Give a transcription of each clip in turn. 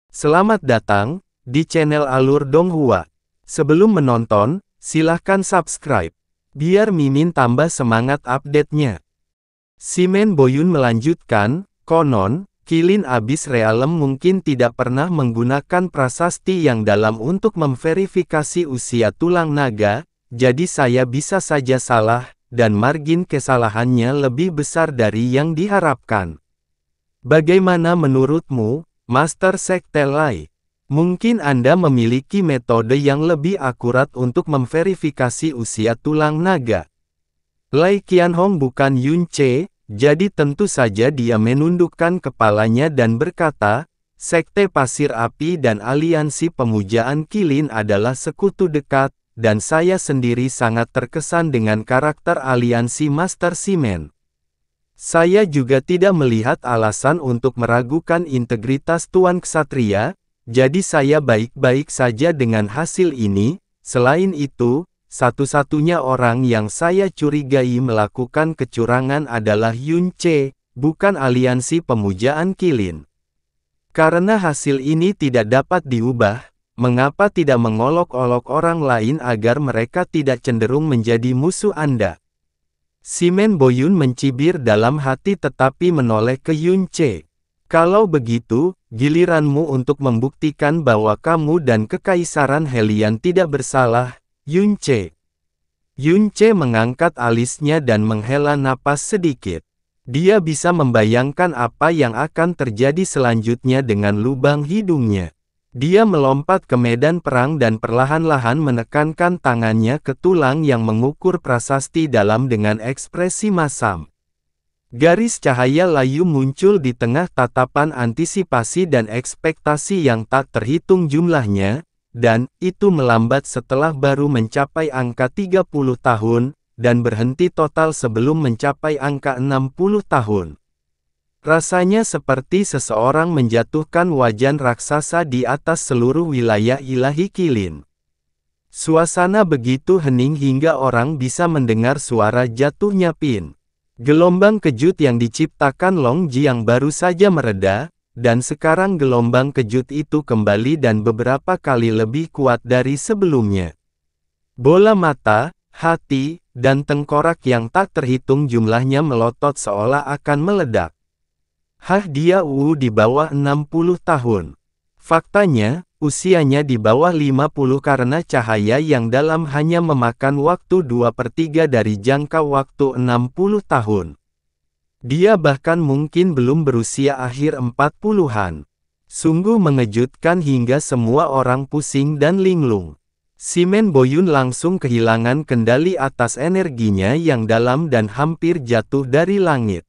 Selamat datang di channel Alur Donghua. Sebelum menonton, silahkan subscribe, biar Mimin tambah semangat update-nya. Simen Boyun melanjutkan, konon, Kilin Abyss Realm mungkin tidak pernah menggunakan prasasti yang dalam untuk memverifikasi usia tulang naga, jadi saya bisa saja salah, dan margin kesalahannya lebih besar dari yang diharapkan. Bagaimana menurutmu, Master Sekte Lai? Mungkin Anda memiliki metode yang lebih akurat untuk memverifikasi usia tulang naga. Lai Qianhong bukan Yun Che, jadi tentu saja dia menundukkan kepalanya dan berkata, Sekte Pasir Api dan Aliansi Pemujaan Kilin adalah sekutu dekat, dan saya sendiri sangat terkesan dengan karakter aliansi Master Simen. Saya juga tidak melihat alasan untuk meragukan integritas Tuan Ksatria, jadi saya baik-baik saja dengan hasil ini. Selain itu, satu-satunya orang yang saya curigai melakukan kecurangan adalah Yun Che, bukan aliansi pemujaan Kilin. Karena hasil ini tidak dapat diubah, mengapa tidak mengolok-olok orang lain agar mereka tidak cenderung menjadi musuh Anda? Simen Boyun mencibir dalam hati tetapi menoleh ke Yun Che. Kalau begitu, giliranmu untuk membuktikan bahwa kamu dan Kekaisaran Helian tidak bersalah, Yun Che. Yun Che mengangkat alisnya dan menghela napas sedikit. Dia bisa membayangkan apa yang akan terjadi selanjutnya dengan lubang hidungnya. Dia melompat ke medan perang dan perlahan-lahan menekankan tangannya ke tulang yang mengukur prasasti dalam dengan ekspresi masam. Garis cahaya layu muncul di tengah tatapan antisipasi dan ekspektasi yang tak terhitung jumlahnya, dan itu melambat setelah baru mencapai angka 30 tahun, dan berhenti total sebelum mencapai angka 60 tahun. Rasanya seperti seseorang menjatuhkan wajan raksasa di atas seluruh wilayah ilahi Kilin. Suasana begitu hening hingga orang bisa mendengar suara jatuhnya pin. Gelombang kejut yang diciptakan Long Ji yang baru saja mereda, dan sekarang gelombang kejut itu kembali dan beberapa kali lebih kuat dari sebelumnya. Bola mata, hati, dan tengkorak yang tak terhitung jumlahnya melotot seolah akan meledak. Dia di bawah 60 tahun. Faktanya, usianya di bawah 50 karena cahaya yang dalam hanya memakan waktu 2/3 dari jangka waktu 60 tahun. Dia bahkan mungkin belum berusia akhir 40-an. Sungguh mengejutkan hingga semua orang pusing dan linglung. Simen Boyun langsung kehilangan kendali atas energinya yang dalam dan hampir jatuh dari langit.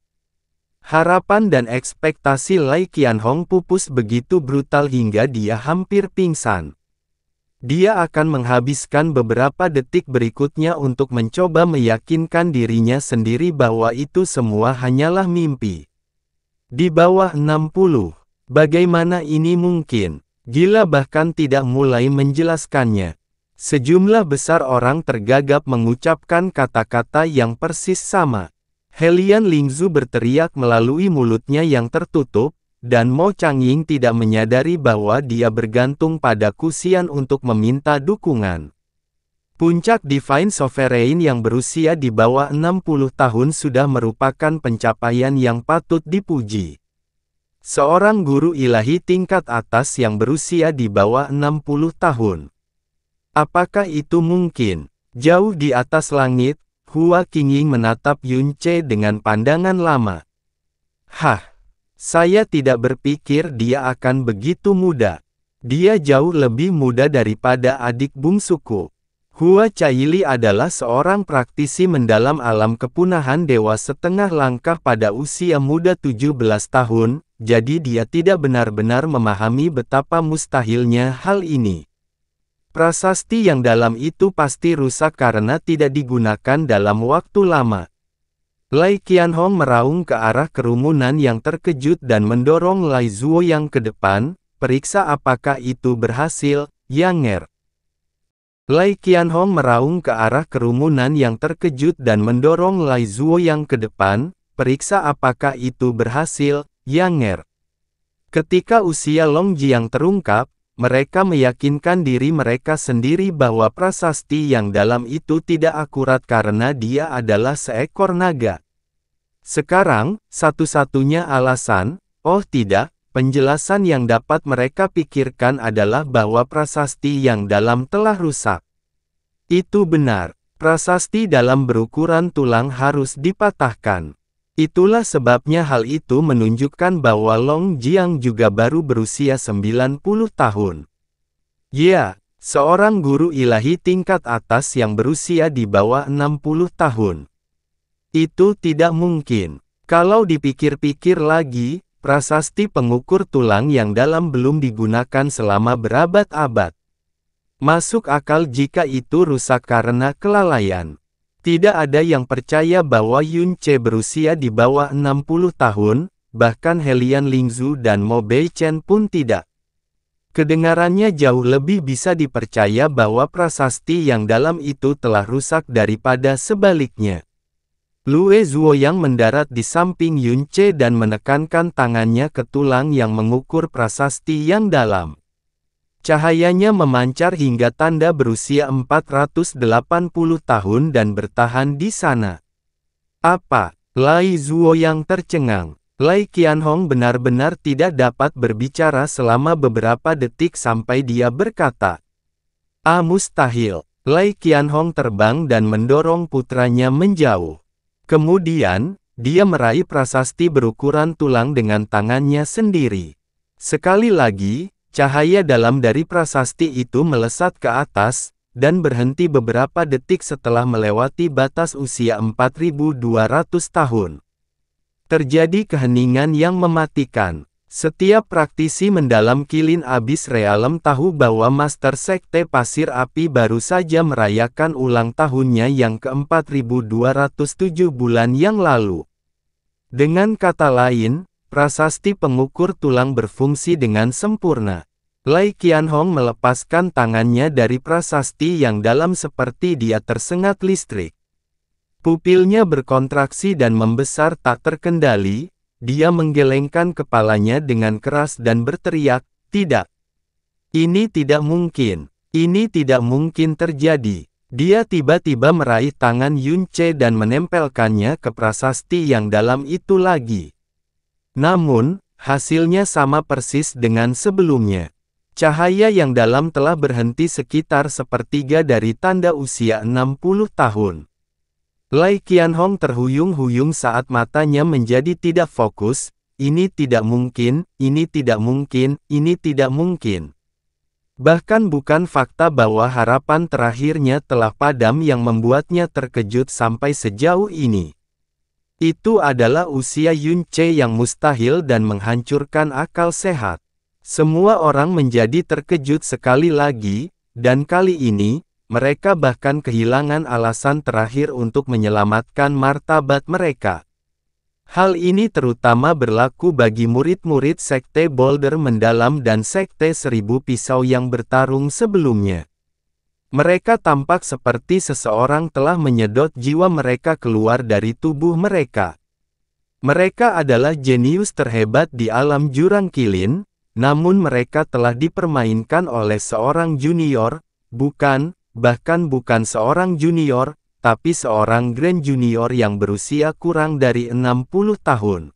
Harapan dan ekspektasi Lai Qianhong pupus begitu brutal hingga dia hampir pingsan. Dia akan menghabiskan beberapa detik berikutnya untuk mencoba meyakinkan dirinya sendiri bahwa itu semua hanyalah mimpi. Di bawah 60, bagaimana ini mungkin? Gila bahkan tidak mulai menjelaskannya. Sejumlah besar orang tergagap mengucapkan kata-kata yang persis sama. Helian Lingzu berteriak melalui mulutnya yang tertutup, dan Mo Changying tidak menyadari bahwa dia bergantung pada Kusian untuk meminta dukungan. Puncak Divine Sovereign yang berusia di bawah 60 tahun sudah merupakan pencapaian yang patut dipuji. Seorang guru ilahi tingkat atas yang berusia di bawah 60 tahun. Apakah itu mungkin? Jauh di atas langit, Hua Qingying menatap Yun Che dengan pandangan lama. Saya tidak berpikir dia akan begitu muda. Dia jauh lebih muda daripada adik bungsuku. Hua Caili adalah seorang praktisi mendalam alam kepunahan dewa setengah langkah pada usia muda 17 tahun, jadi dia tidak benar-benar memahami betapa mustahilnya hal ini. Prasasti yang dalam itu pasti rusak karena tidak digunakan dalam waktu lama. Lai Qianhong meraung ke arah kerumunan yang terkejut dan mendorong Lai Zuoyang ke depan. Periksa apakah itu berhasil, Yanger. Lai Qianhong meraung ke arah kerumunan yang terkejut dan mendorong Lai Zuoyang ke depan. Periksa apakah itu berhasil, Yanger. Ketika usia Long Jiang terungkap, mereka meyakinkan diri mereka sendiri bahwa prasasti yang dalam itu tidak akurat karena dia adalah seekor naga. Sekarang, satu-satunya alasan, oh tidak, penjelasan yang dapat mereka pikirkan adalah bahwa prasasti yang dalam telah rusak. Itu benar, prasasti dalam berukuran tulang harus dipatahkan. Itulah sebabnya hal itu menunjukkan bahwa Long Jiang juga baru berusia 90 tahun. Ya, seorang guru ilahi tingkat atas yang berusia di bawah 60 tahun. Itu tidak mungkin. Kalau dipikir-pikir lagi, prasasti pengukur tulang yang dalam belum digunakan selama berabad-abad. Masuk akal jika itu rusak karena kelalaian. Tidak ada yang percaya bahwa Yun Ce berusia di bawah 60 tahun, bahkan Helian Lingzu dan Mo Bei Chen pun tidak. Kedengarannya jauh lebih bisa dipercaya bahwa prasasti yang dalam itu telah rusak daripada sebaliknya. Lue Zuoyang mendarat di samping Yun Ce dan menekankan tangannya ke tulang yang mengukur prasasti yang dalam. Cahayanya memancar hingga tanda berusia 480 tahun dan bertahan di sana. Apa? Lai Zuoyang tercengang. Lai Qianhong benar-benar tidak dapat berbicara selama beberapa detik sampai dia berkata, mustahil. Lai Qianhong terbang dan mendorong putranya menjauh. Kemudian, dia meraih prasasti berukuran tulang dengan tangannya sendiri. Sekali lagi, cahaya dalam dari prasasti itu melesat ke atas, dan berhenti beberapa detik setelah melewati batas usia 4.200 tahun. Terjadi keheningan yang mematikan. Setiap praktisi mendalam Kilin Abyss Realm tahu bahwa Master Sekte Pasir Api baru saja merayakan ulang tahunnya yang ke-4207 bulan yang lalu. Dengan kata lain, prasasti pengukur tulang berfungsi dengan sempurna. Lai Qianhong melepaskan tangannya dari prasasti yang dalam seperti dia tersengat listrik. Pupilnya berkontraksi dan membesar tak terkendali, dia menggelengkan kepalanya dengan keras dan berteriak, "Tidak! Ini tidak mungkin! Ini tidak mungkin terjadi!" Dia tiba-tiba meraih tangan Yun Ce dan menempelkannya ke prasasti yang dalam itu lagi. Namun, hasilnya sama persis dengan sebelumnya. Cahaya yang dalam telah berhenti sekitar sepertiga dari tanda usia 60 tahun. Lai Qianhong terhuyung-huyung saat matanya menjadi tidak fokus, ini tidak mungkin, ini tidak mungkin, ini tidak mungkin. Bahkan bukan fakta bahwa harapan terakhirnya telah padam yang membuatnya terkejut sampai sejauh ini. Itu adalah usia Yun Ce yang mustahil dan menghancurkan akal sehat. Semua orang menjadi terkejut sekali lagi, dan kali ini, mereka bahkan kehilangan alasan terakhir untuk menyelamatkan martabat mereka. Hal ini terutama berlaku bagi murid-murid Sekte Boulder Mendalam dan Sekte Seribu Pisau yang bertarung sebelumnya. Mereka tampak seperti seseorang telah menyedot jiwa mereka keluar dari tubuh mereka. Mereka adalah jenius terhebat di alam jurang kilin, namun mereka telah dipermainkan oleh seorang junior, bahkan bukan seorang junior, tapi seorang Grand Junior yang berusia kurang dari 60 tahun.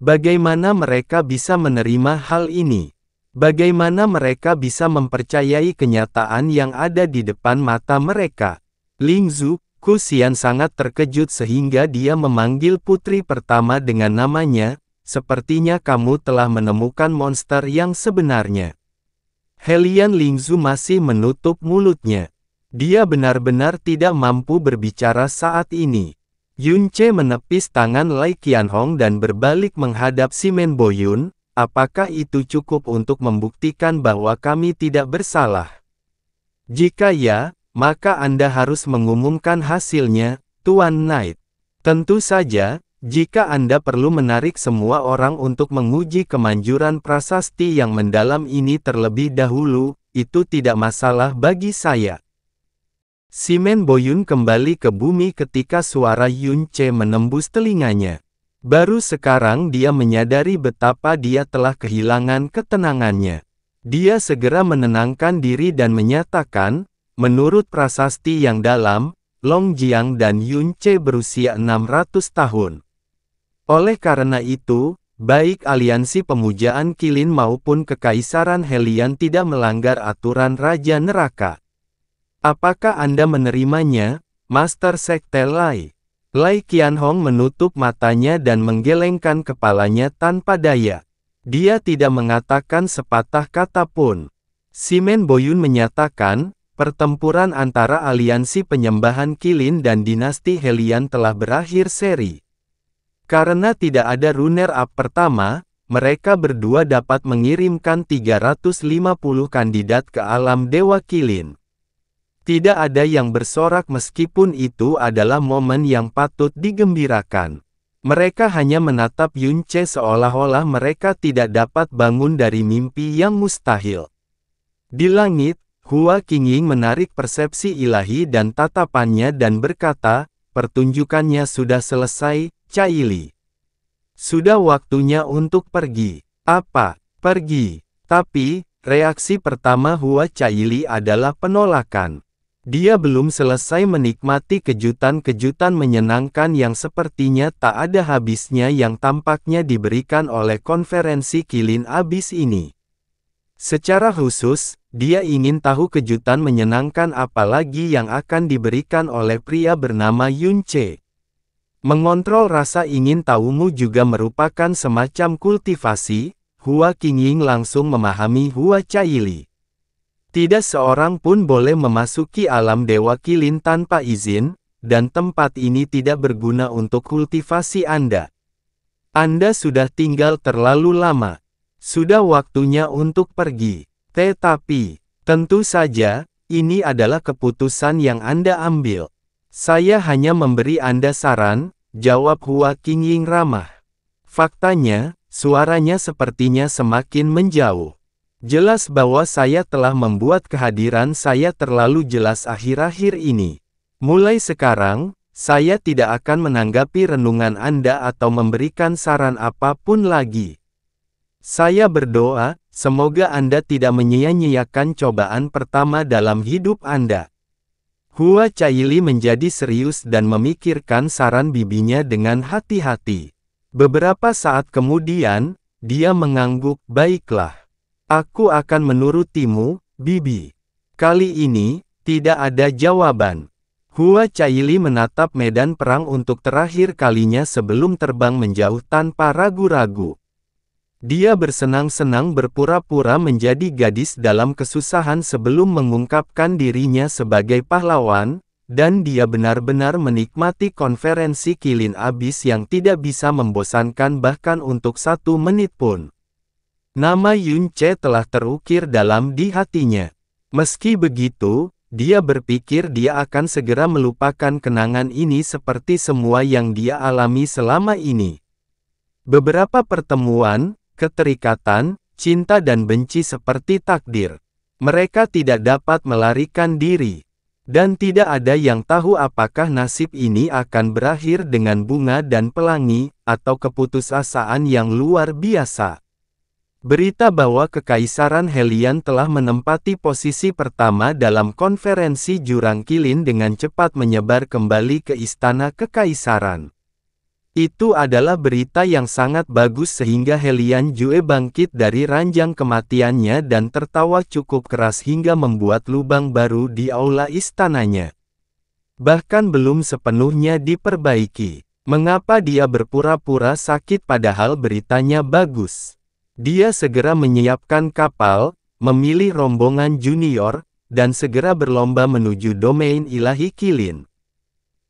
Bagaimana mereka bisa menerima hal ini? Bagaimana mereka bisa mempercayai kenyataan yang ada di depan mata mereka? Lingzu, Ku Xian sangat terkejut sehingga dia memanggil putri pertama dengan namanya, sepertinya kamu telah menemukan monster yang sebenarnya. Helian Lingzu masih menutup mulutnya. Dia benar-benar tidak mampu berbicara saat ini. Yun Ce menepis tangan Lai Qianhong dan berbalik menghadap Simen Boyun. Apakah itu cukup untuk membuktikan bahwa kami tidak bersalah? Jika ya, maka Anda harus mengumumkan hasilnya, Tuan Knight. Tentu saja, jika Anda perlu menarik semua orang untuk menguji kemanjuran prasasti yang mendalam ini terlebih dahulu, itu tidak masalah bagi saya. Simen Boyun kembali ke bumi ketika suara Yun Ce menembus telinganya. Baru sekarang dia menyadari betapa dia telah kehilangan ketenangannya. Dia segera menenangkan diri dan menyatakan, menurut prasasti yang dalam, Long Jiang dan Yun Ce berusia 600 tahun. Oleh karena itu, baik aliansi pemujaan Qilin maupun kekaisaran Helian tidak melanggar aturan Raja Neraka. Apakah Anda menerimanya, Master Sekte Lai? Lai Qianhong menutup matanya dan menggelengkan kepalanya tanpa daya. Dia tidak mengatakan sepatah kata pun. Simen Boyun menyatakan, pertempuran antara aliansi penyembahan Qilin dan dinasti Helian telah berakhir seri. Karena tidak ada runner-up pertama, mereka berdua dapat mengirimkan 350 kandidat ke alam Dewa Qilin. Tidak ada yang bersorak meskipun itu adalah momen yang patut digembirakan. Mereka hanya menatap Yun Ce seolah-olah mereka tidak dapat bangun dari mimpi yang mustahil. Di langit, Hua Qingying menarik persepsi ilahi dan tatapannya dan berkata, pertunjukannya sudah selesai, Caili. Sudah waktunya untuk pergi. Apa? Pergi. Tapi, reaksi pertama Hua Caili adalah penolakan. Dia belum selesai menikmati kejutan-kejutan menyenangkan yang sepertinya tak ada habisnya yang tampaknya diberikan oleh konferensi Qilin Abyss ini. Secara khusus, dia ingin tahu kejutan menyenangkan apa lagi yang akan diberikan oleh pria bernama Yun Ce. Mengontrol rasa ingin tahumu juga merupakan semacam kultivasi. Hua Qingying langsung memahami Hua Caili. Tidak seorang pun boleh memasuki alam Dewa Qilin tanpa izin, dan tempat ini tidak berguna untuk kultivasi Anda. Anda sudah tinggal terlalu lama. Sudah waktunya untuk pergi. Tetapi, tentu saja, ini adalah keputusan yang Anda ambil. Saya hanya memberi Anda saran, jawab Hua Qingying ramah. Faktanya, suaranya sepertinya semakin menjauh. Jelas bahwa saya telah membuat kehadiran saya terlalu jelas akhir-akhir ini. Mulai sekarang, saya tidak akan menanggapi renungan Anda atau memberikan saran apapun lagi. Saya berdoa, semoga Anda tidak menyia-nyiakan cobaan pertama dalam hidup Anda. Hua Caili menjadi serius dan memikirkan saran bibinya dengan hati-hati. Beberapa saat kemudian, dia mengangguk, baiklah. Aku akan menurutimu, Bibi. Kali ini, tidak ada jawaban. Hua Caili menatap medan perang untuk terakhir kalinya sebelum terbang menjauh tanpa ragu-ragu. Dia bersenang-senang berpura-pura menjadi gadis dalam kesusahan sebelum mengungkapkan dirinya sebagai pahlawan, dan dia benar-benar menikmati konferensi Qilin Abyss yang tidak bisa membosankan bahkan untuk 1 menit pun. Nama Yun Ce telah terukir dalam di hatinya. Meski begitu, dia berpikir dia akan segera melupakan kenangan ini seperti semua yang dia alami selama ini. Beberapa pertemuan, keterikatan, cinta dan benci seperti takdir. Mereka tidak dapat melarikan diri. Dan tidak ada yang tahu apakah nasib ini akan berakhir dengan bunga dan pelangi, atau keputusasaan yang luar biasa. Berita bahwa Kekaisaran Helian telah menempati posisi pertama dalam konferensi Jurang Qilin dengan cepat menyebar kembali ke Istana Kekaisaran. Itu adalah berita yang sangat bagus sehingga Helian Jue bangkit dari ranjang kematiannya dan tertawa cukup keras hingga membuat lubang baru di aula istananya. Bahkan belum sepenuhnya diperbaiki. Mengapa dia berpura-pura sakit padahal beritanya bagus? Dia segera menyiapkan kapal, memilih rombongan junior, dan segera berlomba menuju domain ilahi Qilin.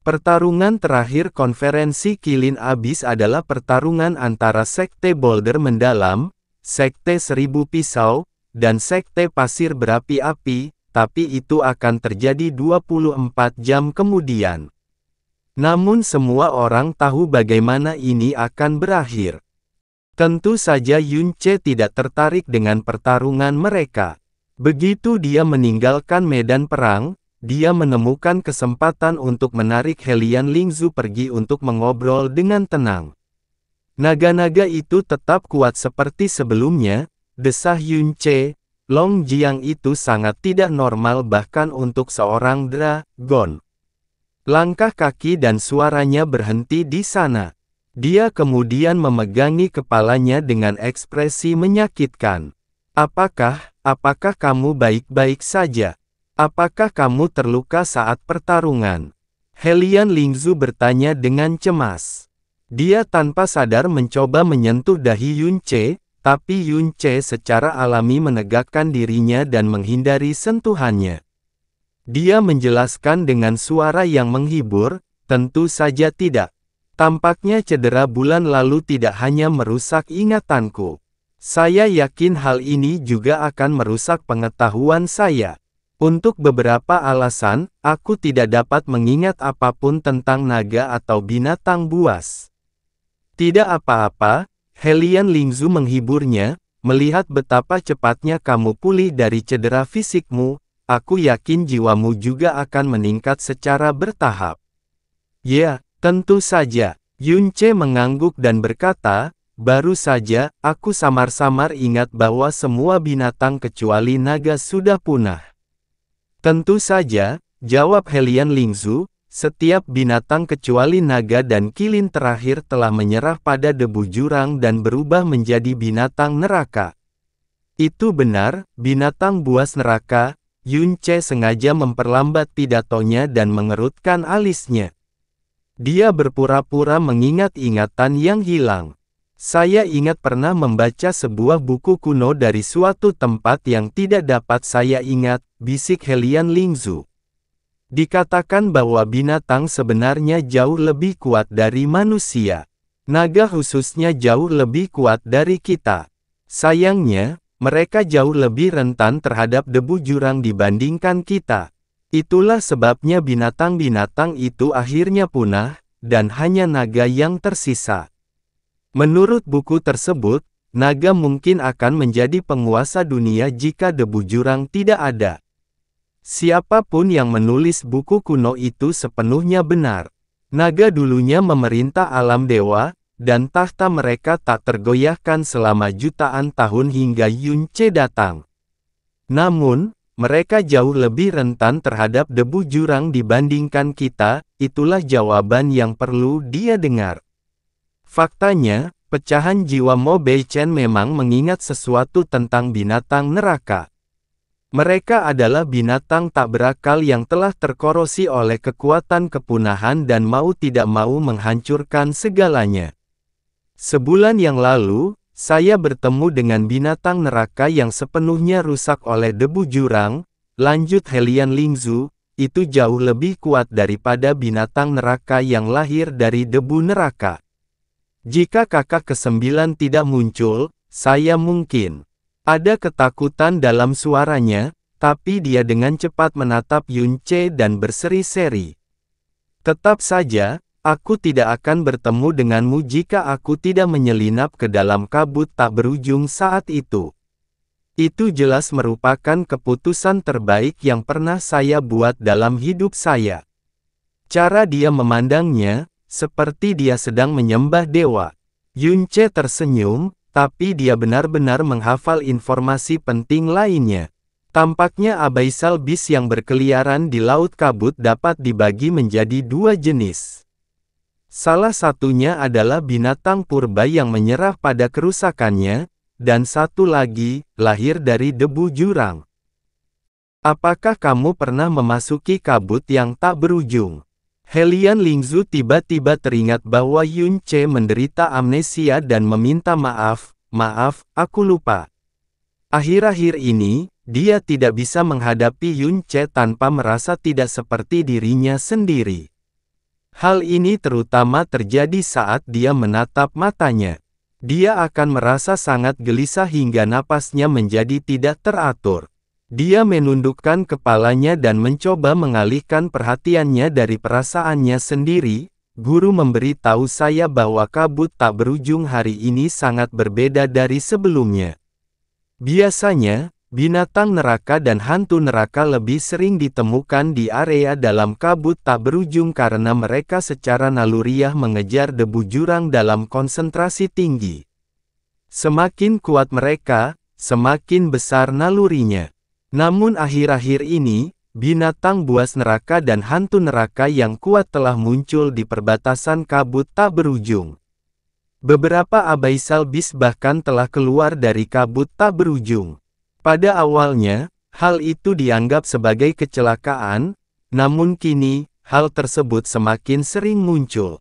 Pertarungan terakhir konferensi Qilin Abyss adalah pertarungan antara Sekte Boulder Mendalam, Sekte Seribu Pisau, dan Sekte Pasir Berapi-api, tapi itu akan terjadi 24 jam kemudian. Namun semua orang tahu bagaimana ini akan berakhir. Tentu saja Yun Ce tidak tertarik dengan pertarungan mereka. Begitu dia meninggalkan medan perang, dia menemukan kesempatan untuk menarik Helian Lingzu pergi untuk mengobrol dengan tenang. Naga-naga itu tetap kuat seperti sebelumnya, desah Yunce. Long Jiang itu sangat tidak normal bahkan untuk seorang dragon. Langkah kaki dan suaranya berhenti di sana. Dia kemudian memegangi kepalanya dengan ekspresi menyakitkan. Apakah kamu baik-baik saja? Apakah kamu terluka saat pertarungan? Helian Lingzu bertanya dengan cemas. Dia tanpa sadar mencoba menyentuh dahi Yunce, tapi Yunce secara alami menegakkan dirinya dan menghindari sentuhannya. Dia menjelaskan dengan suara yang menghibur, tentu saja tidak. Tampaknya cedera bulan lalu tidak hanya merusak ingatanku. Saya yakin hal ini juga akan merusak pengetahuan saya. Untuk beberapa alasan, aku tidak dapat mengingat apapun tentang naga atau binatang buas. Tidak apa-apa, Helian Lingzu menghiburnya, melihat betapa cepatnya kamu pulih dari cedera fisikmu, aku yakin jiwamu juga akan meningkat secara bertahap. Ya, tentu saja. Yunce mengangguk dan berkata, baru saja, aku samar-samar ingat bahwa semua binatang kecuali naga sudah punah. Tentu saja, jawab Helian Lingzu, setiap binatang kecuali naga dan kilin terakhir telah menyerah pada debu jurang dan berubah menjadi binatang neraka. Itu benar, binatang buas neraka. Yunce sengaja memperlambat pidatonya dan mengerutkan alisnya. Dia berpura-pura mengingat ingatan yang hilang. Saya ingat pernah membaca sebuah buku kuno dari suatu tempat yang tidak dapat saya ingat, bisik Helian Lingzu. Dikatakan bahwa binatang sebenarnya jauh lebih kuat dari manusia. Naga khususnya jauh lebih kuat dari kita. Sayangnya, mereka jauh lebih rentan terhadap debu jurang dibandingkan kita. Itulah sebabnya binatang-binatang itu akhirnya punah, dan hanya naga yang tersisa. Menurut buku tersebut, naga mungkin akan menjadi penguasa dunia jika debu jurang tidak ada. Siapapun yang menulis buku kuno itu sepenuhnya benar. Naga dulunya memerintah alam dewa, dan tahta mereka tak tergoyahkan selama jutaan tahun hingga Yunce datang. Namun, mereka jauh lebih rentan terhadap debu jurang dibandingkan kita, itulah jawaban yang perlu dia dengar. Faktanya, pecahan jiwa Mo Beichen memang mengingat sesuatu tentang binatang neraka. Mereka adalah binatang tak berakal yang telah terkorosi oleh kekuatan kepunahan dan mau tidak mau menghancurkan segalanya. Sebulan yang lalu, saya bertemu dengan binatang neraka yang sepenuhnya rusak oleh debu jurang, lanjut Helian Lingzu, itu jauh lebih kuat daripada binatang neraka yang lahir dari debu neraka. Jika kakak ke-9 tidak muncul, saya mungkin. Ada ketakutan dalam suaranya, tapi dia dengan cepat menatap Yunce dan berseri-seri. Tetap saja, aku tidak akan bertemu denganmu jika aku tidak menyelinap ke dalam kabut tak berujung saat itu. Itu jelas merupakan keputusan terbaik yang pernah saya buat dalam hidup saya. Cara dia memandangnya, seperti dia sedang menyembah dewa. Yunce tersenyum, tapi dia benar-benar menghafal informasi penting lainnya. Tampaknya abaisal bis yang berkeliaran di laut kabut dapat dibagi menjadi dua jenis. Salah satunya adalah binatang purba yang menyerah pada kerusakannya, dan satu lagi, lahir dari debu jurang. Apakah kamu pernah memasuki kabut yang tak berujung? Helian Lingzu tiba-tiba teringat bahwa Yunce menderita amnesia dan meminta maaf, aku lupa. Akhir-akhir ini, dia tidak bisa menghadapi Yunce tanpa merasa tidak seperti dirinya sendiri. Hal ini terutama terjadi saat dia menatap matanya. Dia akan merasa sangat gelisah hingga napasnya menjadi tidak teratur. Dia menundukkan kepalanya dan mencoba mengalihkan perhatiannya dari perasaannya sendiri. Guru memberi tahu saya bahwa kabut tak berujung hari ini sangat berbeda dari sebelumnya. Biasanya, Binatang neraka dan hantu neraka lebih sering ditemukan di area dalam kabut tak berujung karena mereka secara naluriah mengejar debu jurang dalam konsentrasi tinggi. Semakin kuat mereka, semakin besar nalurinya. Namun akhir-akhir ini, binatang buas neraka dan hantu neraka yang kuat telah muncul di perbatasan kabut tak berujung. Beberapa abyssal beast bahkan telah keluar dari kabut tak berujung. Pada awalnya, hal itu dianggap sebagai kecelakaan, namun kini, hal tersebut semakin sering muncul.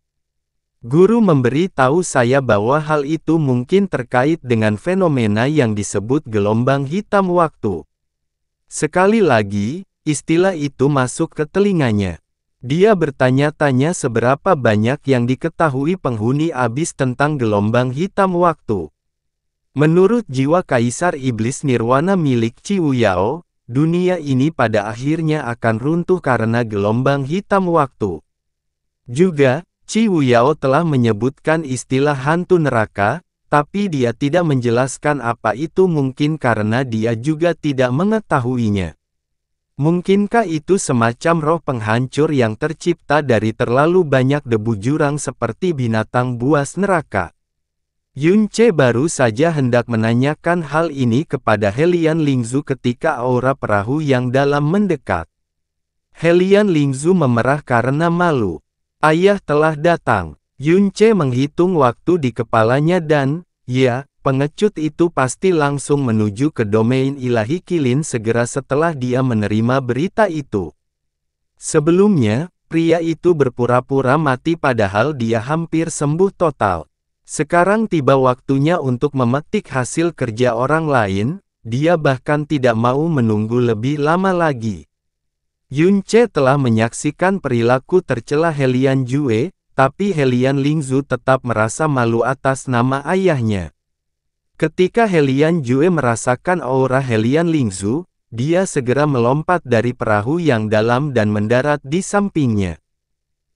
Guru memberi tahu saya bahwa hal itu mungkin terkait dengan fenomena yang disebut gelombang hitam waktu. Sekali lagi, istilah itu masuk ke telinganya. Dia bertanya-tanya seberapa banyak yang diketahui penghuni abis tentang gelombang hitam waktu. Menurut jiwa Kaisar Iblis Nirwana milik Qiwu Yao, dunia ini pada akhirnya akan runtuh karena gelombang hitam waktu. Juga, Qiwu Yao telah menyebutkan istilah hantu neraka, tapi dia tidak menjelaskan apa itu mungkin karena dia juga tidak mengetahuinya. Mungkinkah itu semacam roh penghancur yang tercipta dari terlalu banyak debu jurang seperti binatang buas neraka? Yunce baru saja hendak menanyakan hal ini kepada Helian Lingzu ketika aura perahu yang dalam mendekat. Helian Lingzu memerah karena malu. Ayah telah datang. Yunce menghitung waktu di kepalanya dan, ya, pengecut itu pasti langsung menuju ke domain ilahi Qilin segera setelah dia menerima berita itu. Sebelumnya, pria itu berpura-pura mati padahal dia hampir sembuh total. Sekarang tiba waktunya untuk memetik hasil kerja orang lain, dia bahkan tidak mau menunggu lebih lama lagi. Yunce telah menyaksikan perilaku tercela Helian Jue, tapi Helian Lingzu tetap merasa malu atas nama ayahnya. Ketika Helian Jue merasakan aura Helian Lingzu, dia segera melompat dari perahu yang dalam dan mendarat di sampingnya.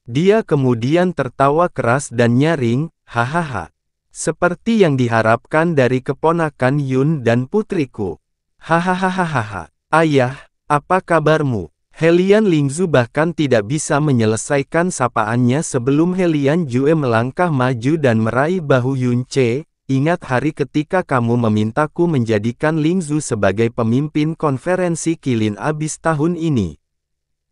Dia kemudian tertawa keras dan nyaring, hahaha. Seperti yang diharapkan dari keponakan Yun dan putriku. Hahaha. Ayah, apa kabarmu? Helian Lingzu bahkan tidak bisa menyelesaikan sapaannya sebelum Helian Jue melangkah maju dan meraih bahu Yunce. Ingat hari ketika kamu memintaku menjadikan Lingzu sebagai pemimpin konferensi Qilin Abyss tahun ini.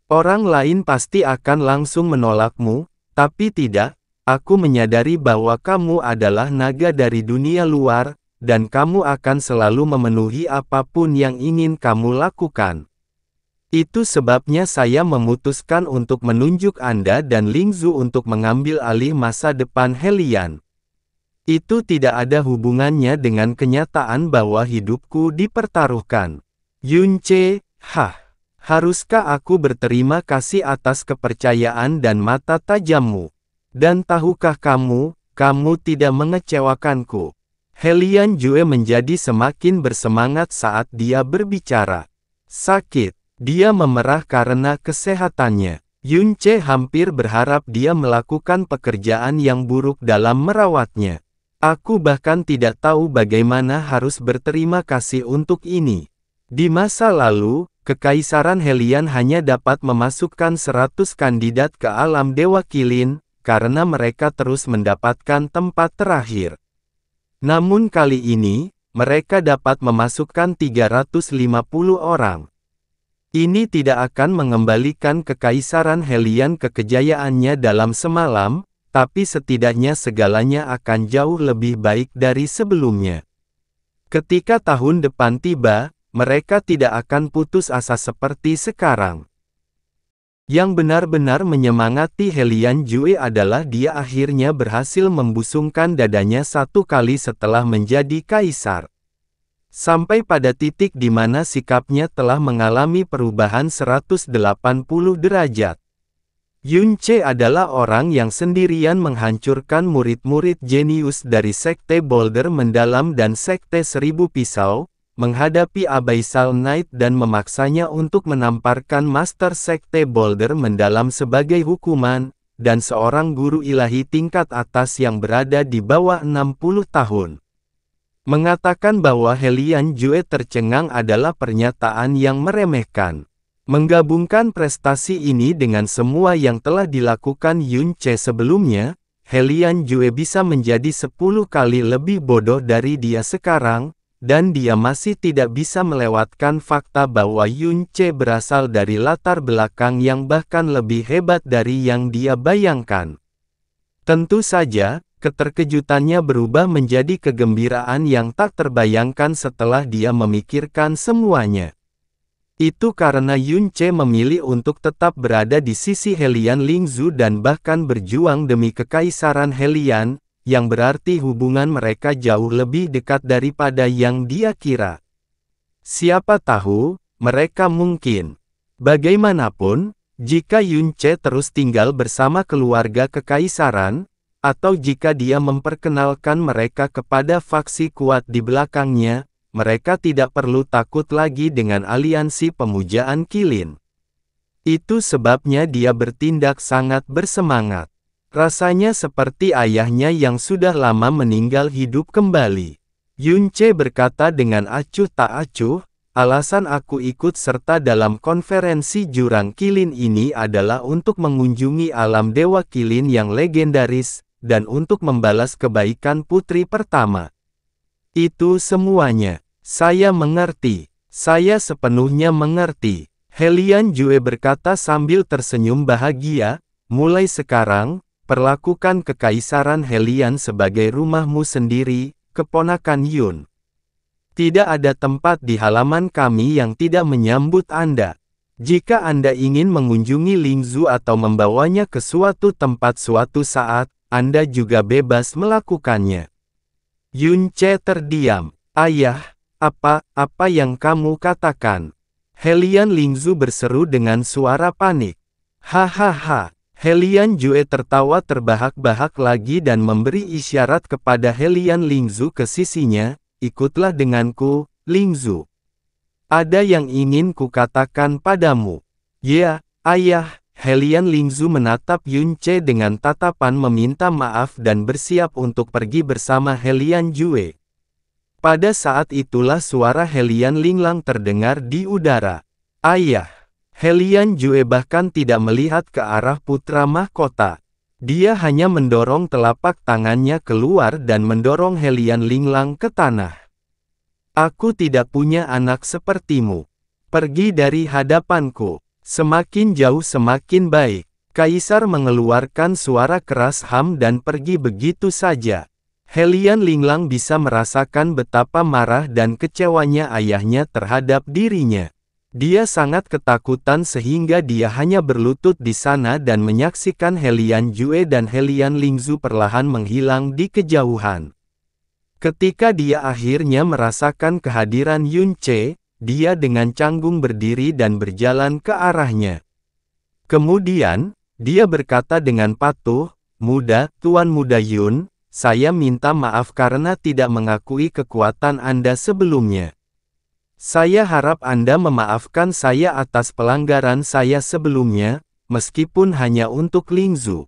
Orang lain pasti akan langsung menolakmu, tapi tidak. Aku menyadari bahwa kamu adalah naga dari dunia luar, dan kamu akan selalu memenuhi apapun yang ingin kamu lakukan. Itu sebabnya saya memutuskan untuk menunjuk Anda dan Lingzu untuk mengambil alih masa depan Helian. Itu tidak ada hubungannya dengan kenyataan bahwa hidupku dipertaruhkan. Yunce, haruskah aku berterima kasih atas kepercayaan dan mata tajammu? Dan tahukah kamu tidak mengecewakanku. Helian Jue menjadi semakin bersemangat saat dia berbicara. Sakit. Dia memerah karena kesehatannya. Yunce hampir berharap dia melakukan pekerjaan yang buruk dalam merawatnya. Aku bahkan tidak tahu bagaimana harus berterima kasih untuk ini. Di masa lalu, Kekaisaran Helian hanya dapat memasukkan 100 kandidat ke alam Dewa Qilin, karena mereka terus mendapatkan tempat terakhir. Namun kali ini, mereka dapat memasukkan 350 orang. Ini tidak akan mengembalikan Kekaisaran Helian ke kejayaannya dalam semalam, tapi setidaknya segalanya akan jauh lebih baik dari sebelumnya. Ketika tahun depan tiba, mereka tidak akan putus asa seperti sekarang. Yang benar-benar menyemangati Helian Jue adalah dia akhirnya berhasil membusungkan dadanya satu kali setelah menjadi kaisar. Sampai pada titik di mana sikapnya telah mengalami perubahan 180 derajat. Yunce adalah orang yang sendirian menghancurkan murid-murid jenius dari Sekte Boulder Mendalam dan Sekte Seribu Pisau, menghadapi Abyssal Knight dan memaksanya untuk menamparkan Master Sekte Boulder Mendalam sebagai hukuman, dan seorang guru ilahi tingkat atas yang berada di bawah 60 tahun. Mengatakan bahwa Helian Jue tercengang adalah pernyataan yang meremehkan. Menggabungkan prestasi ini dengan semua yang telah dilakukan Yun Che sebelumnya, Helian Jue bisa menjadi 10 kali lebih bodoh dari dia sekarang, dan dia masih tidak bisa melewatkan fakta bahwa Yun Che berasal dari latar belakang yang bahkan lebih hebat dari yang dia bayangkan. Tentu saja, keterkejutannya berubah menjadi kegembiraan yang tak terbayangkan setelah dia memikirkan semuanya. Itu karena Yun Che memilih untuk tetap berada di sisi Helian Lingzhu dan bahkan berjuang demi kekaisaran Helian, yang berarti hubungan mereka jauh lebih dekat daripada yang dia kira. Siapa tahu, mereka mungkin. Bagaimanapun, jika Yun Che terus tinggal bersama keluarga kekaisaran, atau jika dia memperkenalkan mereka kepada faksi kuat di belakangnya, mereka tidak perlu takut lagi dengan aliansi pemujaan Qilin. Itu sebabnya dia bertindak sangat bersemangat. Rasanya seperti ayahnya yang sudah lama meninggal hidup kembali. Yun Che berkata dengan acuh tak acuh, alasan aku ikut serta dalam konferensi jurang Qilin ini adalah untuk mengunjungi alam dewa Qilin yang legendaris, dan untuk membalas kebaikan putri pertama. Itu semuanya. Saya mengerti. Saya sepenuhnya mengerti. Helian Jue berkata sambil tersenyum bahagia, mulai sekarang, perlakukan kekaisaran Helian sebagai rumahmu sendiri, keponakan Yun. Tidak ada tempat di halaman kami yang tidak menyambut Anda. Jika Anda ingin mengunjungi Lingzhu atau membawanya ke suatu tempat suatu saat, Anda juga bebas melakukannya. Yun Che terdiam. Ayah, apa yang kamu katakan? Helian Lingzhu berseru dengan suara panik. Hahaha. Helian Jue tertawa terbahak-bahak lagi dan memberi isyarat kepada Helian Lingzhu ke sisinya, ikutlah denganku, Lingzhu. Ada yang ingin kukatakan padamu. Ya, ayah. Helian Lingzhu menatap Yun Che dengan tatapan meminta maaf dan bersiap untuk pergi bersama Helian Jue. Pada saat itulah suara Helian Linglang terdengar di udara. Ayah. Helian Jue bahkan tidak melihat ke arah putra mahkota. Dia hanya mendorong telapak tangannya keluar dan mendorong Helian Linglang ke tanah. Aku tidak punya anak sepertimu. Pergi dari hadapanku. Semakin jauh semakin baik. Kaisar mengeluarkan suara keras ham dan pergi begitu saja. Helian Linglang bisa merasakan betapa marah dan kecewanya ayahnya terhadap dirinya. Dia sangat ketakutan sehingga dia hanya berlutut di sana dan menyaksikan Helian Jue dan Helian Lingzhu perlahan menghilang di kejauhan. Ketika dia akhirnya merasakan kehadiran Yun Che, dia dengan canggung berdiri dan berjalan ke arahnya. Kemudian, dia berkata dengan patuh, Tuan Muda Yun, saya minta maaf karena tidak mengakui kekuatan Anda sebelumnya. Saya harap Anda memaafkan saya atas pelanggaran saya sebelumnya, meskipun hanya untuk Lingzhu.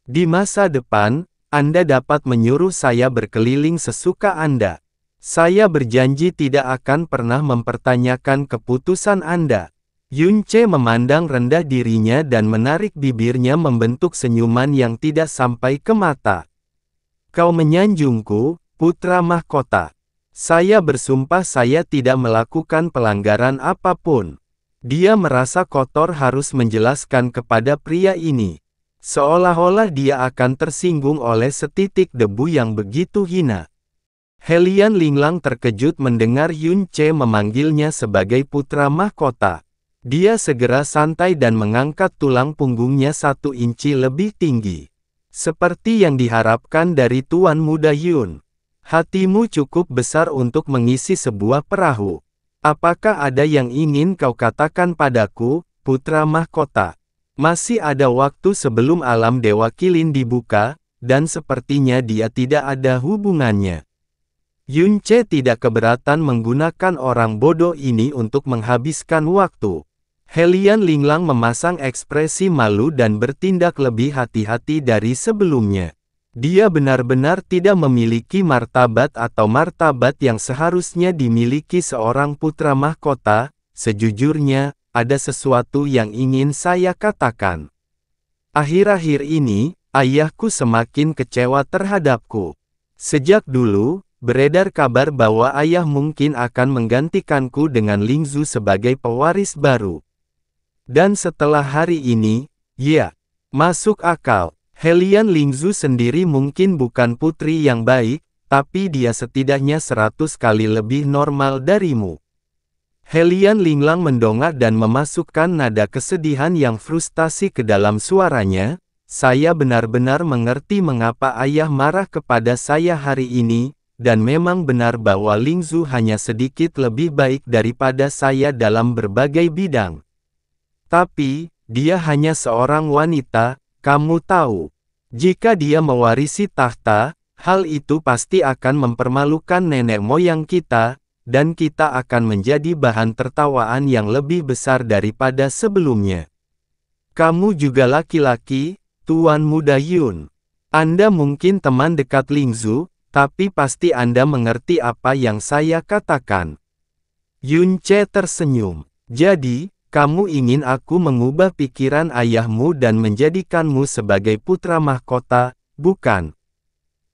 Di masa depan, Anda dapat menyuruh saya berkeliling sesuka Anda. Saya berjanji tidak akan pernah mempertanyakan keputusan Anda. Yun Che memandang rendah dirinya dan menarik bibirnya membentuk senyuman yang tidak sampai ke mata. Kau menyanjungku, putra mahkota. Saya bersumpah saya tidak melakukan pelanggaran apapun. Dia merasa kotor harus menjelaskan kepada pria ini. Seolah-olah dia akan tersinggung oleh setitik debu yang begitu hina. Helian Linglang terkejut mendengar Yun Che memanggilnya sebagai putra mahkota. Dia segera santai dan mengangkat tulang punggungnya 1 inci lebih tinggi. Seperti yang diharapkan dari Tuan Muda Yun. Hatimu cukup besar untuk mengisi sebuah perahu. Apakah ada yang ingin kau katakan padaku, putra mahkota? Masih ada waktu sebelum alam Dewa Qilin dibuka, dan sepertinya dia tidak ada hubungannya. Yun Che tidak keberatan menggunakan orang bodoh ini untuk menghabiskan waktu. Helian Linglang memasang ekspresi malu dan bertindak lebih hati-hati dari sebelumnya. Dia benar-benar tidak memiliki martabat atau martabat yang seharusnya dimiliki seorang putra mahkota. Sejujurnya, ada sesuatu yang ingin saya katakan. Akhir-akhir ini, ayahku semakin kecewa terhadapku. Sejak dulu, beredar kabar bahwa ayah mungkin akan menggantikanku dengan Lingzu sebagai pewaris baru. Dan setelah hari ini, ya, masuk akal. Helian Lingzu sendiri mungkin bukan putri yang baik, tapi dia setidaknya 100 kali lebih normal darimu. Helian Linglang mendongak dan memasukkan nada kesedihan yang frustasi ke dalam suaranya. Saya benar-benar mengerti mengapa ayah marah kepada saya hari ini, dan memang benar bahwa Lingzu hanya sedikit lebih baik daripada saya dalam berbagai bidang. Tapi, dia hanya seorang wanita. Kamu tahu, jika dia mewarisi tahta, hal itu pasti akan mempermalukan nenek moyang kita, dan kita akan menjadi bahan tertawaan yang lebih besar daripada sebelumnya. Kamu juga laki-laki, Tuan Muda Yun. Anda mungkin teman dekat Lingzu, tapi pasti Anda mengerti apa yang saya katakan. Yun Ce tersenyum. Jadi, kamu ingin aku mengubah pikiran ayahmu dan menjadikanmu sebagai putra mahkota, bukan?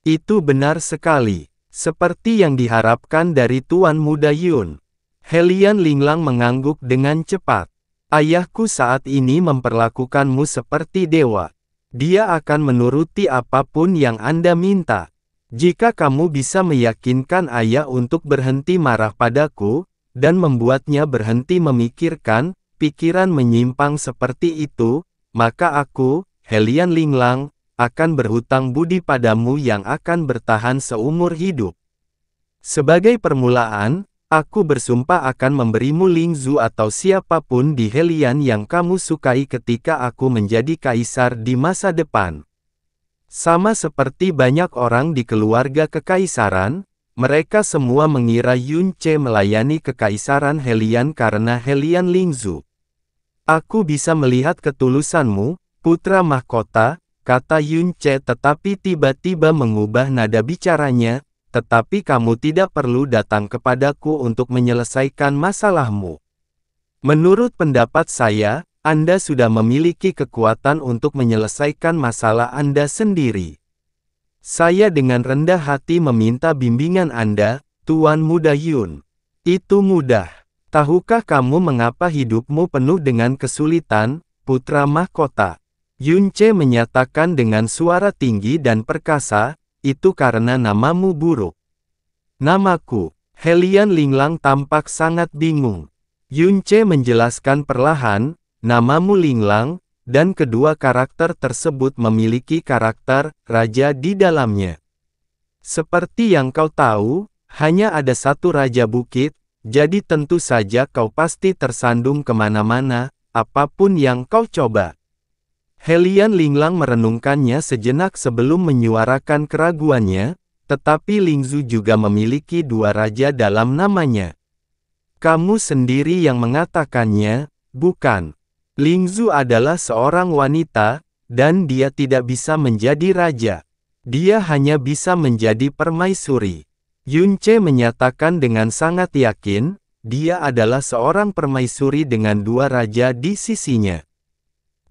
Itu benar sekali. Seperti yang diharapkan dari Tuan Muda Yun. Helian Linglang mengangguk dengan cepat. Ayahku saat ini memperlakukanmu seperti dewa. Dia akan menuruti apapun yang Anda minta. Jika kamu bisa meyakinkan ayah untuk berhenti marah padaku, dan membuatnya berhenti memikirkan, pikiran menyimpang seperti itu, maka aku, Helian Linglang, akan berhutang budi padamu yang akan bertahan seumur hidup. Sebagai permulaan, aku bersumpah akan memberimu Lingzu atau siapapun di Helian yang kamu sukai ketika aku menjadi kaisar di masa depan. Sama seperti banyak orang di keluarga kekaisaran, mereka semua mengira Yun Ce melayani kekaisaran Helian karena Helian Lingzu. Aku bisa melihat ketulusanmu, putra mahkota, kata Yun Ce tetapi tiba-tiba mengubah nada bicaranya, tetapi kamu tidak perlu datang kepadaku untuk menyelesaikan masalahmu. Menurut pendapat saya, Anda sudah memiliki kekuatan untuk menyelesaikan masalah Anda sendiri. Saya dengan rendah hati meminta bimbingan Anda, Tuan Muda Yun. Itu mudah. Tahukah kamu mengapa hidupmu penuh dengan kesulitan, putra mahkota? Yun Ce menyatakan dengan suara tinggi dan perkasa, itu karena namamu buruk. Namaku. Helian Linglang tampak sangat bingung. Yun Ce menjelaskan perlahan, namamu Linglang, dan kedua karakter tersebut memiliki karakter raja di dalamnya. Seperti yang kau tahu, hanya ada satu raja bukit, jadi tentu saja kau pasti tersandung kemana-mana, apapun yang kau coba. Helian Linglang merenungkannya sejenak sebelum menyuarakan keraguannya, tetapi Lingzu juga memiliki dua raja dalam namanya. Kamu sendiri yang mengatakannya, bukan? Lingzu adalah seorang wanita, dan dia tidak bisa menjadi raja. Dia hanya bisa menjadi permaisuri. Yun Ce menyatakan dengan sangat yakin, dia adalah seorang permaisuri dengan dua raja di sisinya.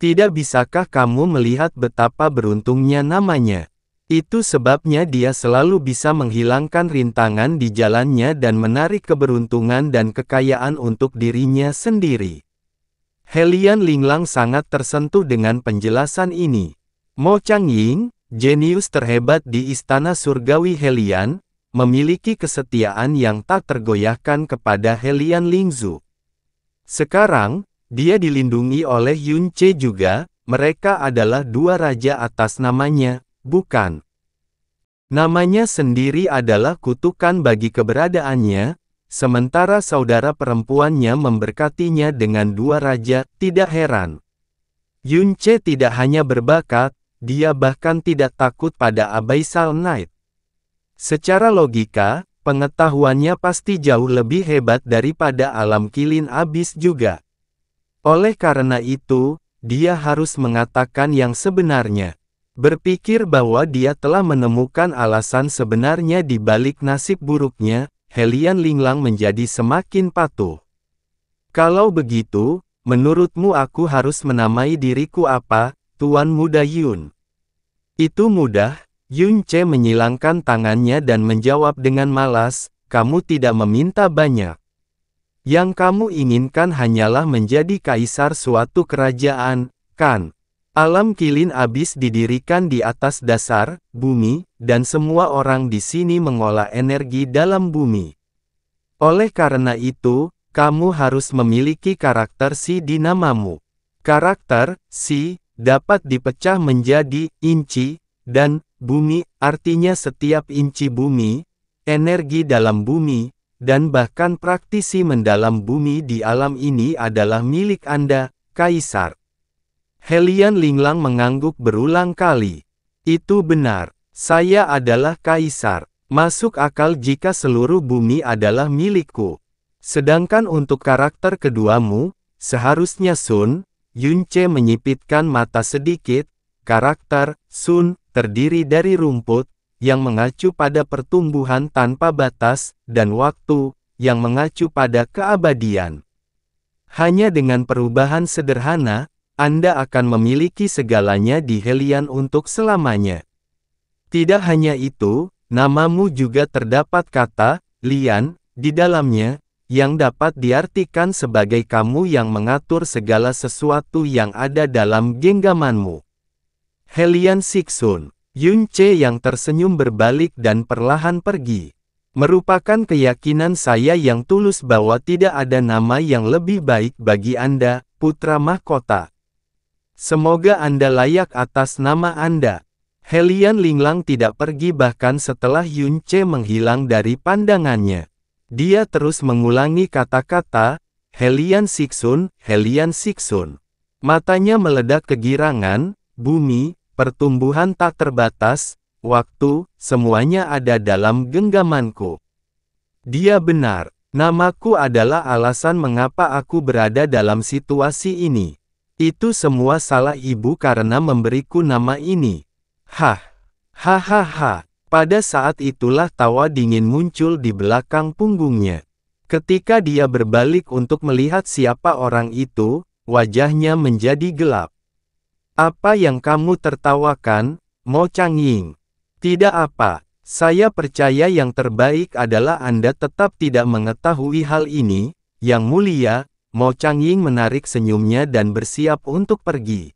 Tidak bisakah kamu melihat betapa beruntungnya namanya? Itu sebabnya dia selalu bisa menghilangkan rintangan di jalannya dan menarik keberuntungan dan kekayaan untuk dirinya sendiri. Helian Linglang sangat tersentuh dengan penjelasan ini. Mo Changying, jenius terhebat di Istana Surgawi Helian, memiliki kesetiaan yang tak tergoyahkan kepada Helian Lingzu. Sekarang, dia dilindungi oleh Yun Ce juga, mereka adalah dua raja atas namanya, bukan? Namanya sendiri adalah kutukan bagi keberadaannya, sementara saudara perempuannya memberkatinya dengan dua raja, tidak heran. Yun Ce tidak hanya berbakat, dia bahkan tidak takut pada Abyssal Knight. Secara logika, pengetahuannya pasti jauh lebih hebat daripada alam kilin abis juga. Oleh karena itu, dia harus mengatakan yang sebenarnya. Berpikir bahwa dia telah menemukan alasan sebenarnya di balik nasib buruknya, Helian Linglang menjadi semakin patuh. Kalau begitu, menurutmu aku harus menamai diriku apa, Tuan Muda Yun? Itu mudah, Yun Ce menyilangkan tangannya dan menjawab dengan malas, kamu tidak meminta banyak. Yang kamu inginkan hanyalah menjadi kaisar suatu kerajaan, kan? Alam Kilin Abis didirikan di atas dasar bumi, dan semua orang di sini mengolah energi dalam bumi. Oleh karena itu, kamu harus memiliki karakter Si di namamu. Karakter Si dapat dipecah menjadi inci dan bumi, artinya setiap inci bumi, energi dalam bumi, dan bahkan praktisi mendalam bumi di alam ini adalah milik Anda, Kaisar. Helian Linglang mengangguk berulang kali. Itu benar, saya adalah kaisar. Masuk akal jika seluruh bumi adalah milikku. Sedangkan untuk karakter keduamu, seharusnya Sun, Yun Ce menyipitkan mata sedikit, karakter Sun terdiri dari rumput, yang mengacu pada pertumbuhan tanpa batas, dan waktu, yang mengacu pada keabadian. Hanya dengan perubahan sederhana, Anda akan memiliki segalanya di Helian untuk selamanya. Tidak hanya itu, namamu juga terdapat kata, Lian, di dalamnya, yang dapat diartikan sebagai kamu yang mengatur segala sesuatu yang ada dalam genggamanmu. Helian Siksun, Yun Ce yang tersenyum berbalik dan perlahan pergi. Merupakan keyakinan saya yang tulus bahwa tidak ada nama yang lebih baik bagi Anda, putra mahkota. Semoga Anda layak atas nama Anda. Helian Linglang tidak pergi bahkan setelah Yun Ce menghilang dari pandangannya. Dia terus mengulangi kata-kata, Helian Siksun, Helian Siksun. Matanya meledak kegirangan, bumi, pertumbuhan tak terbatas, waktu, semuanya ada dalam genggamanku. Dia benar, namaku adalah alasan mengapa aku berada dalam situasi ini. Itu semua salah ibu karena memberiku nama ini. Hah, hahaha. Pada saat itulah tawa dingin muncul di belakang punggungnya. Ketika dia berbalik untuk melihat siapa orang itu, wajahnya menjadi gelap. Apa yang kamu tertawakan, Mo Changying? Tidak apa, saya percaya yang terbaik adalah Anda tetap tidak mengetahui hal ini, Yang Mulia. Mo Changying menarik senyumnya dan bersiap untuk pergi.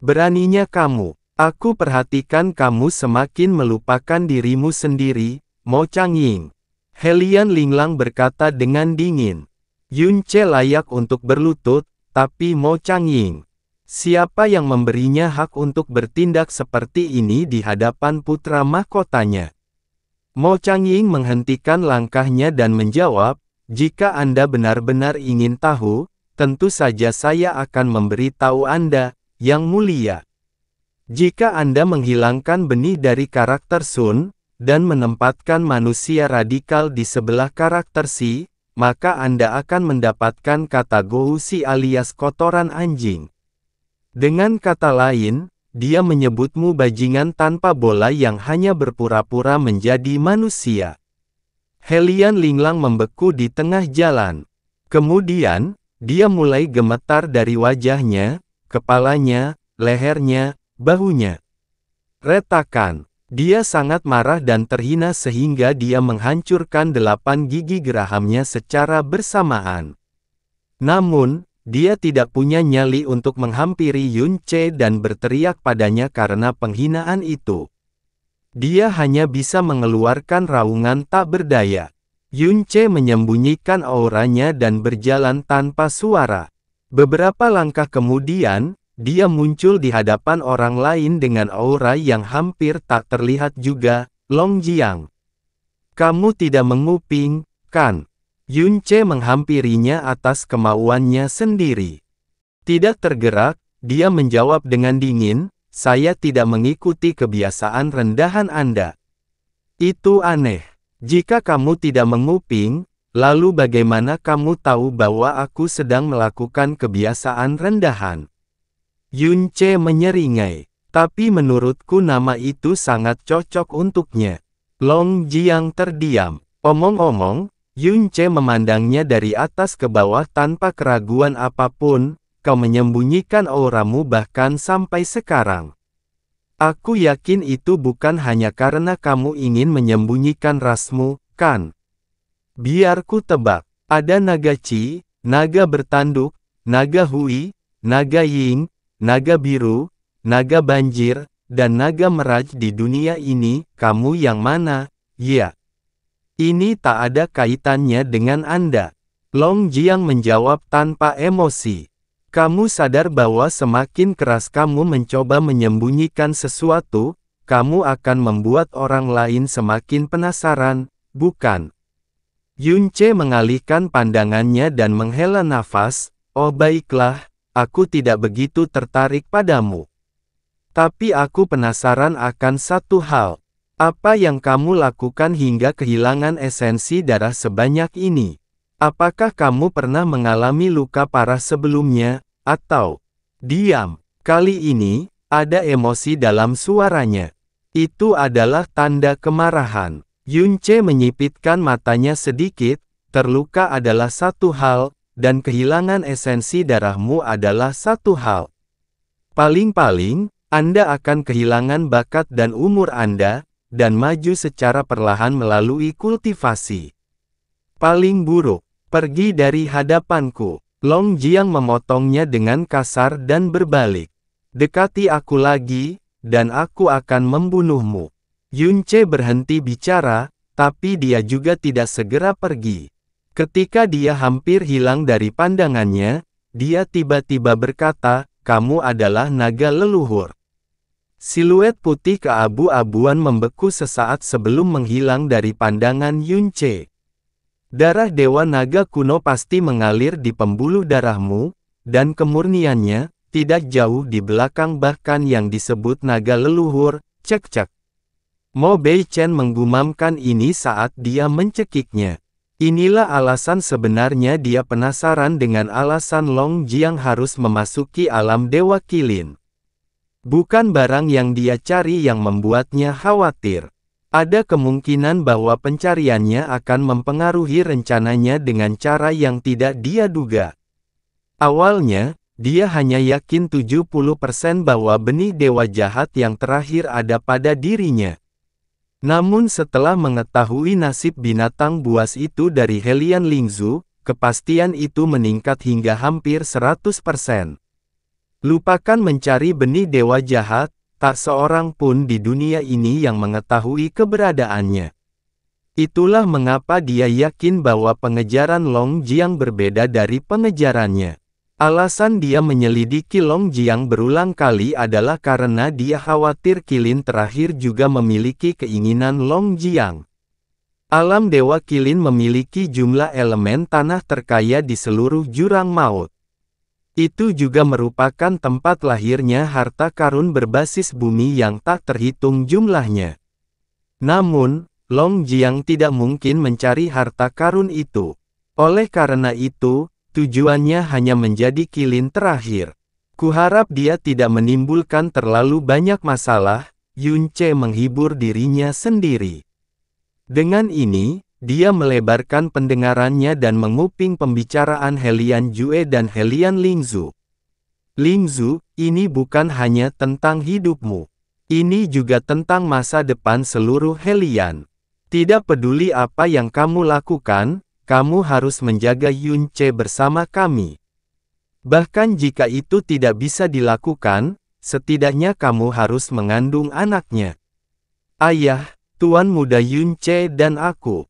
Beraninya kamu, aku perhatikan kamu semakin melupakan dirimu sendiri, Mo Changying. Helian Linglang berkata dengan dingin. Yun Ce layak untuk berlutut, tapi Mo Changying. Siapa yang memberinya hak untuk bertindak seperti ini di hadapan putra mahkotanya? Mo Changying menghentikan langkahnya dan menjawab, jika Anda benar-benar ingin tahu, tentu saja saya akan memberitahu Anda, Yang Mulia. Jika Anda menghilangkan benih dari karakter Sun, dan menempatkan manusia radikal di sebelah karakter Si, maka Anda akan mendapatkan kata Gousi alias kotoran anjing. Dengan kata lain, dia menyebutmu bajingan tanpa bola yang hanya berpura-pura menjadi manusia. Helian Linglang membeku di tengah jalan. Kemudian, dia mulai gemetar dari wajahnya, kepalanya, lehernya, bahunya. Retakan. Dia sangat marah dan terhina sehingga dia menghancurkan 8 gigi gerahamnya secara bersamaan. Namun, dia tidak punya nyali untuk menghampiri Yun Ce dan berteriak padanya karena penghinaan itu. Dia hanya bisa mengeluarkan raungan tak berdaya. Yun Ce menyembunyikan auranya dan berjalan tanpa suara. Beberapa langkah kemudian, dia muncul di hadapan orang lain dengan aura yang hampir tak terlihat juga, Long Jiang. Kamu tidak menguping, kan? Yun Ce menghampirinya atas kemauannya sendiri. Tidak tergerak, dia menjawab dengan dingin, saya tidak mengikuti kebiasaan rendahan Anda. Itu aneh. Jika kamu tidak menguping, lalu bagaimana kamu tahu bahwa aku sedang melakukan kebiasaan rendahan? Yun Ce menyeringai. Tapi menurutku nama itu sangat cocok untuknya. Long Jiang terdiam. Omong-omong, Yun Ce memandangnya dari atas ke bawah tanpa keraguan apapun. Kau menyembunyikan auramu bahkan sampai sekarang. Aku yakin itu bukan hanya karena kamu ingin menyembunyikan rasmu, kan? Biar ku tebak, ada naga Qi, naga bertanduk, naga Hui, naga Ying, naga biru, naga banjir, dan naga meraj di dunia ini. Kamu yang mana? Ya. Ini tak ada kaitannya dengan Anda. Long Jiang menjawab tanpa emosi. Kamu sadar bahwa semakin keras kamu mencoba menyembunyikan sesuatu, kamu akan membuat orang lain semakin penasaran, bukan? Yun Ce mengalihkan pandangannya dan menghela nafas. Oh baiklah, aku tidak begitu tertarik padamu. Tapi aku penasaran akan satu hal. Apa yang kamu lakukan hingga kehilangan esensi darah sebanyak ini? Apakah kamu pernah mengalami luka parah sebelumnya, atau... Diam. Kali ini, ada emosi dalam suaranya. Itu adalah tanda kemarahan. Yun Ce menyipitkan matanya sedikit. Terluka adalah satu hal, dan kehilangan esensi darahmu adalah satu hal. Paling-paling, Anda akan kehilangan bakat dan umur Anda, dan maju secara perlahan melalui kultivasi. Paling buruk, pergi dari hadapanku. Long Jiang memotongnya dengan kasar dan berbalik. Dekati aku lagi, dan aku akan membunuhmu. Yun Ce berhenti bicara, tapi dia juga tidak segera pergi. Ketika dia hampir hilang dari pandangannya, dia tiba-tiba berkata, kamu adalah naga leluhur. Siluet putih keabu-abuan membeku sesaat sebelum menghilang dari pandangan Yun Ce. Darah Dewa Naga kuno pasti mengalir di pembuluh darahmu, dan kemurniannya, tidak jauh di belakang bahkan yang disebut naga leluhur, cek-cek. Mo Bei Chen menggumamkan ini saat dia mencekiknya. Inilah alasan sebenarnya dia penasaran dengan alasan Long Jiang harus memasuki alam Dewa Kilin. Bukan barang yang dia cari yang membuatnya khawatir. Ada kemungkinan bahwa pencariannya akan mempengaruhi rencananya dengan cara yang tidak dia duga. Awalnya, dia hanya yakin 70% bahwa benih dewa jahat yang terakhir ada pada dirinya. Namun setelah mengetahui nasib binatang buas itu dari Helian Lingzu, kepastian itu meningkat hingga hampir 100%. Lupakan mencari benih dewa jahat, tak seorang pun di dunia ini yang mengetahui keberadaannya. Itulah mengapa dia yakin bahwa pengejaran Long Jiang berbeda dari pengejarannya. Alasan dia menyelidiki Long Jiang berulang kali adalah karena dia khawatir Kilin terakhir juga memiliki keinginan Long Jiang. Alam Dewa Kilin memiliki jumlah elemen tanah terkaya di seluruh jurang maut. Itu juga merupakan tempat lahirnya harta karun berbasis bumi yang tak terhitung jumlahnya. Namun, Long Jiang tidak mungkin mencari harta karun itu. Oleh karena itu, tujuannya hanya menjadi Kilin terakhir. Kuharap dia tidak menimbulkan terlalu banyak masalah. Yun Ce menghibur dirinya sendiri. Dengan ini, dia melebarkan pendengarannya dan menguping pembicaraan Helian Jue dan Helian Lingzu. Lingzu, ini bukan hanya tentang hidupmu. Ini juga tentang masa depan seluruh Helian. Tidak peduli apa yang kamu lakukan, kamu harus menjaga Yun Ce bersama kami. Bahkan jika itu tidak bisa dilakukan, setidaknya kamu harus mengandung anaknya. Ayah, Tuan Muda Yun Ce dan aku.